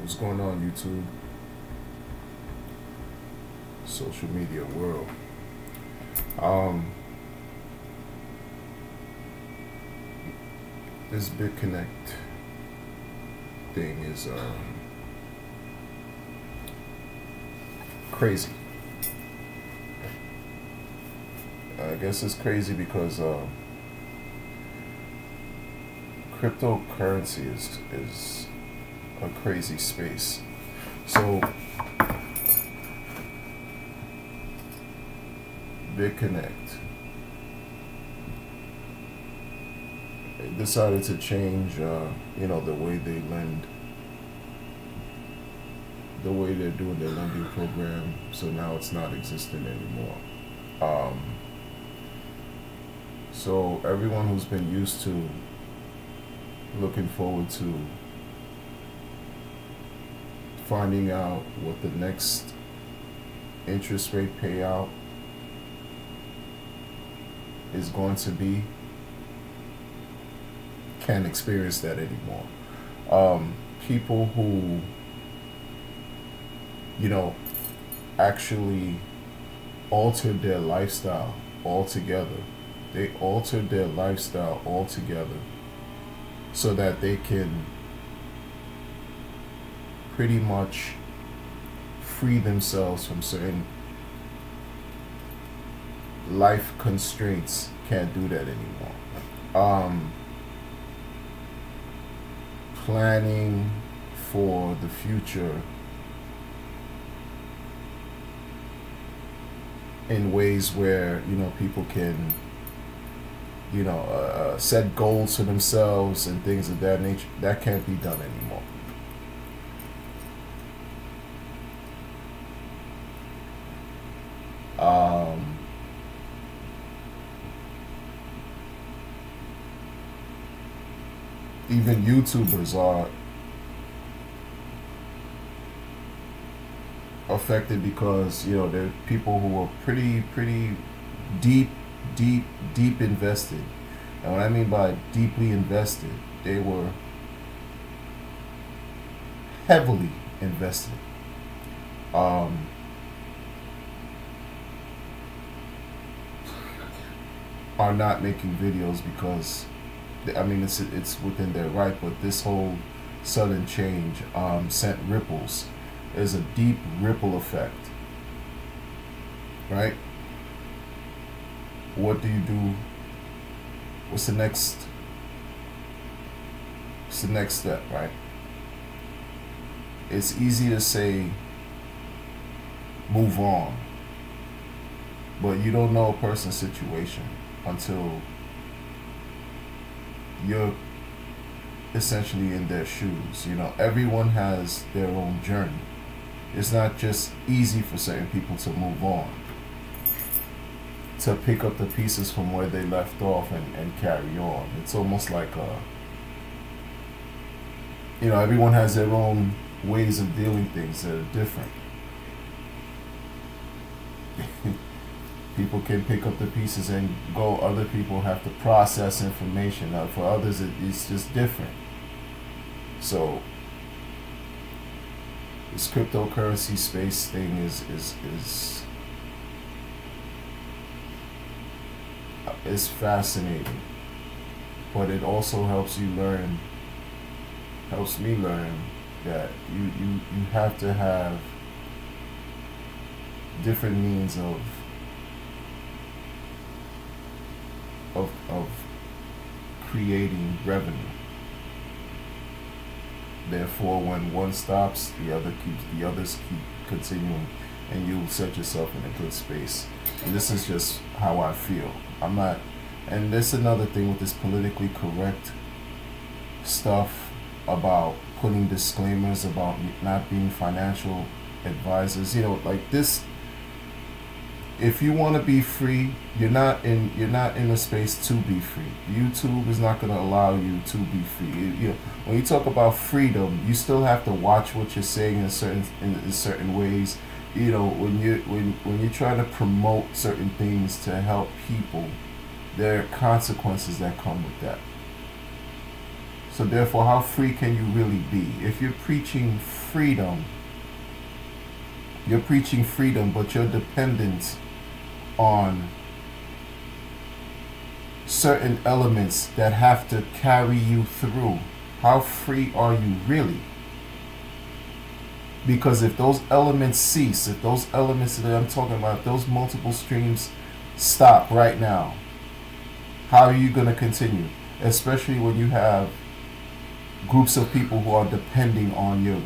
What's going on, YouTube? Social media world. Um, this BitConnect thing is crazy. I guess it's crazy because cryptocurrency is a crazy space. So BitConnect decided to change, the way they lend, the way they're doing their lending program. So now it's not existent anymore. So everyone who's been used to looking forward to finding out what the next interest rate payout is going to be can't experience that anymore. People who, actually altered their lifestyle altogether. They altered their lifestyle altogether so that they can pretty much free themselves from certain life constraints. Can't do that anymore. Planning for the future in ways where people can set goals for themselves and things of that nature, that can't be done anymore. Even YouTubers are affected because there are people who are pretty deep invested. And what I mean by deeply invested, they were heavily invested. Are not making videos because it's within their right, but this whole sudden change sent ripples. There's a deep ripple effect, right? What do you do? What's the next step, right? It's easy to say move on, but you don't know a person's situation until you're essentially in their shoes. Everyone has their own journey. It's not just easy for certain people to move on, to pick up the pieces from where they left off and carry on. It's almost like everyone has their own ways of dealing things that are different. People can pick up the pieces and go. Other people have to process information. For others, it's just different. So this cryptocurrency space thing is fascinating, but it also helps me learn that you have to have different means of creating revenue. Therefore, when one stops, the others keep continuing, and you'll set yourself in a good space. And this is just how I feel. I'm not, and there's another thing with this politically correct stuff about putting disclaimers about not being financial advisors. Like this. If you want to be free, you're not in a space to be free. YouTube is not going to allow you to be free. When you talk about freedom, you still have to watch what you're saying in certain ways. When you're trying to promote certain things to help people, there are consequences that come with that. So therefore, how free can you really be? If you're preaching freedom, but you're dependent on certain elements that have to carry you through. How free are you really? Because if those elements cease, if those elements that I'm talking about, if those multiple streams stop right now, how are you going to continue? Especially when you have groups of people who are depending on you.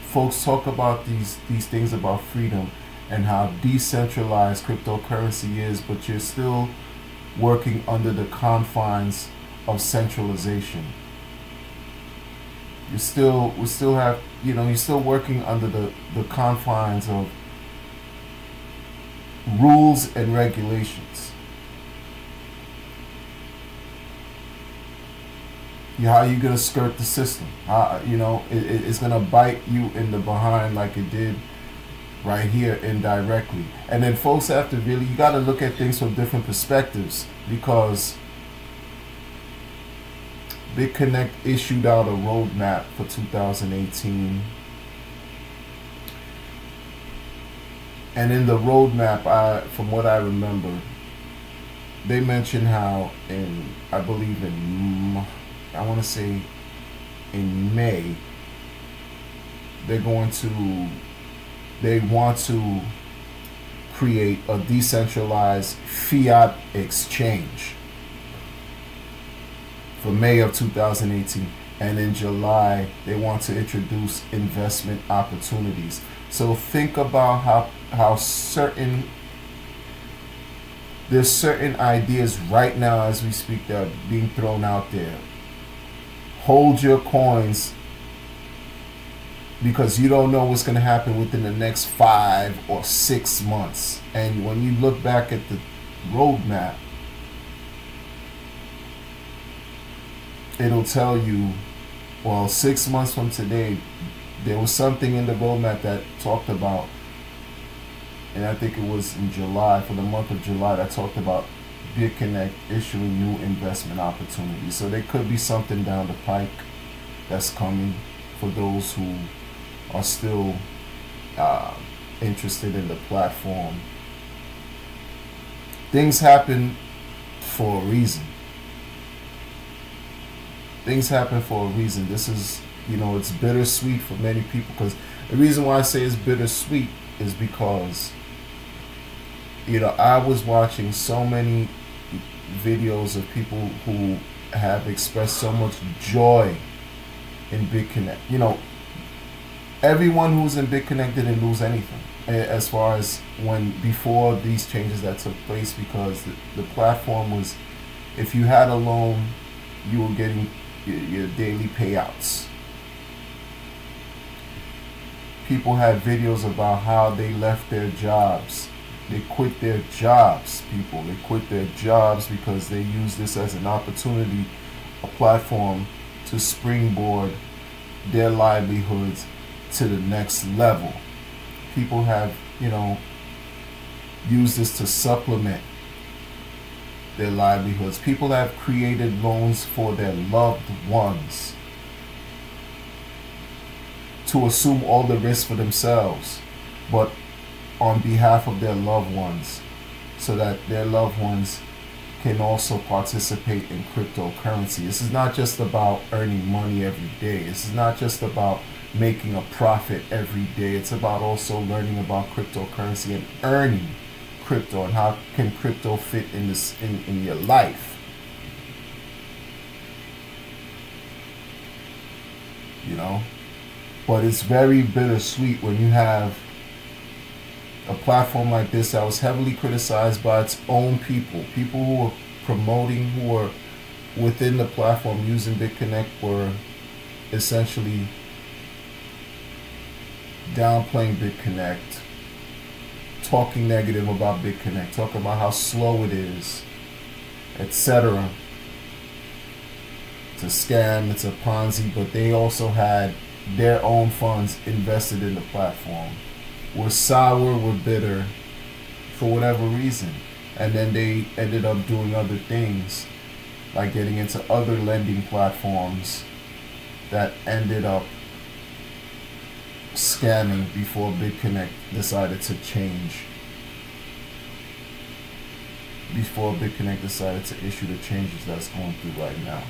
Folks talk about these things about freedom and how decentralized cryptocurrency is, but you're still working under the confines of centralization. We still have, you're still working under the confines of rules and regulations. How are you going to skirt the system? It's going to bite you in the behind like it did right here indirectly. And then folks have to really, you got to look at things from different perspectives, because BitConnect issued out a roadmap for 2018. And in the roadmap, from what I remember, they mentioned how I want to say in May, they want to create a decentralized fiat exchange for May of 2018. And in July, they want to introduce investment opportunities. So think about how there's certain ideas right now as we speak that are being thrown out there. Hold your coins, because you don't know what's going to happen within the next 5 or 6 months. And when you look back at the roadmap, it'll tell you, well, 6 months from today, there was something in the roadmap that talked about, and I think it was in July, for the month of July, that talked about BitConnect issuing new investment opportunities. So there could be something down the pike that's coming for those who are still interested in the platform. Things happen for a reason. Things happen for a reason. This is, it's bittersweet for many people, because the reason why I say it's bittersweet is because, I was watching so many videos of people who have expressed so much joy in BitConnect. Everyone who's in BitConnect didn't lose anything as far as before these changes that took place, because the platform was, if you had a loan, you were getting your daily payouts. People had videos about how they left their jobs. They quit their jobs, people. They quit their jobs because they use this as an opportunity, a platform to springboard their livelihoods to the next level. People have, used this to supplement their livelihoods. People have created loans for their loved ones to assume all the risk for themselves, but on behalf of their loved ones, so that their loved ones can also participate in cryptocurrency. This is not just about earning money every day. This is not just about making a profit every day. It's about also learning about cryptocurrency and earning crypto, and how can crypto fit in this in your life. But it's very bittersweet when you have a platform like this that was heavily criticized by its own people. People who were promoting, who were within the platform using BitConnect, were essentially downplaying BitConnect, talking negative about BitConnect, talking about how slow it is, etc. It's a scam, it's a Ponzi, but they also had their own funds invested in the platform. Were sour, were bitter, for whatever reason. And then they ended up doing other things like getting into other lending platforms that ended up scamming before BitConnect decided to change. Before BitConnect decided to issue the changes that's going through right now.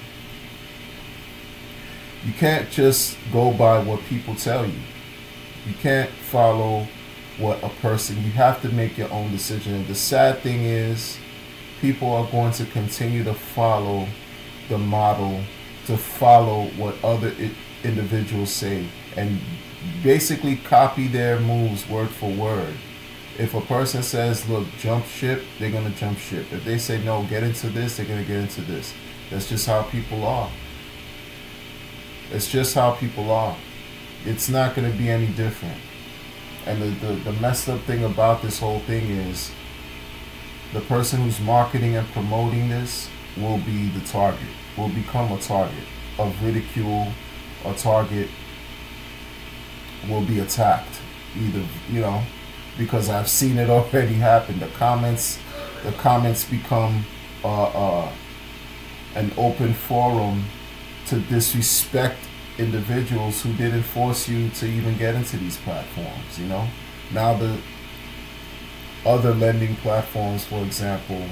You can't just go by what people tell you. You can't follow what a person, you have to make your own decision. And the sad thing is, people are going to continue to follow the model, to follow what other individuals say, and basically copy their moves word for word. If a person says, look, jump ship, they're going to jump ship. If they say, no, get into this, they're going to get into this. That's just how people are. It's just how people are. It's not going to be any different. And the messed up thing about this whole thing is the person who's marketing and promoting this will be the target, will become a target of ridicule. A target will be attacked. Either, because I've seen it already happen. The comments become an open forum to disrespect individuals who didn't force you to even get into these platforms. Now the other lending platforms, for example,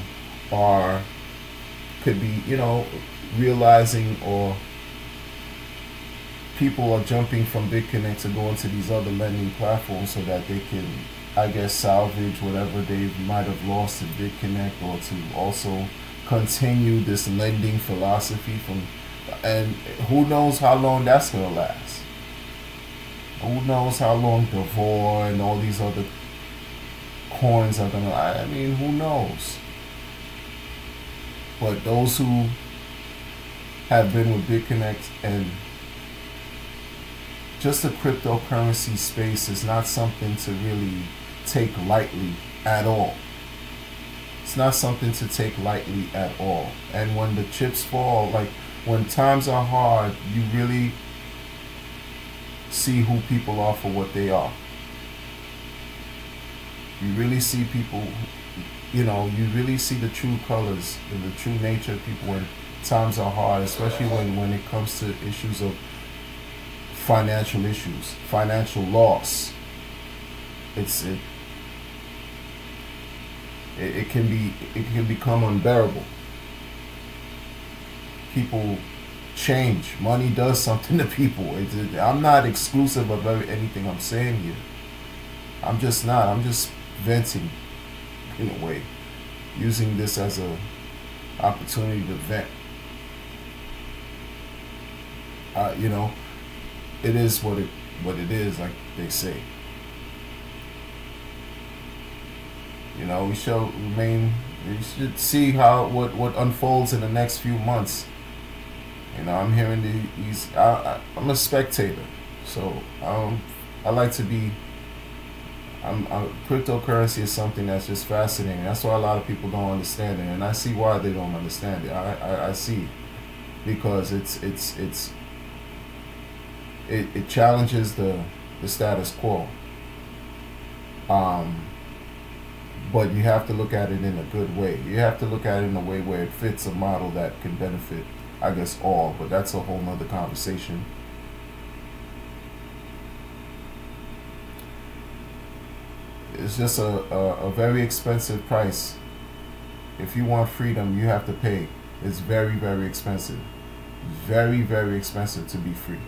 could be realizing, or people are jumping from BitConnect to go into these other lending platforms so that they can, I guess, salvage whatever they might have lost in BitConnect, or to also continue this lending philosophy and who knows how long that's going to last. Who knows how long Devor and all these other coins are going to, who knows? But those who have been with BitConnect, and just the cryptocurrency space is not something to really take lightly at all. It's not something to take lightly at all. And when the chips fall, like when times are hard, you really see who people are for what they are. You really see people, you really see the true colors and the true nature of people when times are hard, especially when it comes to issues of financial issues, financial loss. It can become unbearable. People change. Money does something to people. I'm not exclusive of anything I'm saying here. I'm just not. I'm just venting, in a way, using this as a opportunity to vent. It is what it is, like they say. We shall remain. We should see what unfolds in the next few months. I'm hearing these. I'm a spectator, so I like to be. Cryptocurrency is something that's just fascinating. That's why a lot of people don't understand it, and I see why they don't understand it. I see, because it challenges the status quo. But you have to look at it in a good way. You have to look at it in a way where it fits a model that can benefit, I guess, all. But that's a whole nother conversation. It's just a very expensive price. If you want freedom, you have to pay. It's very, very expensive. Very, very expensive to be free.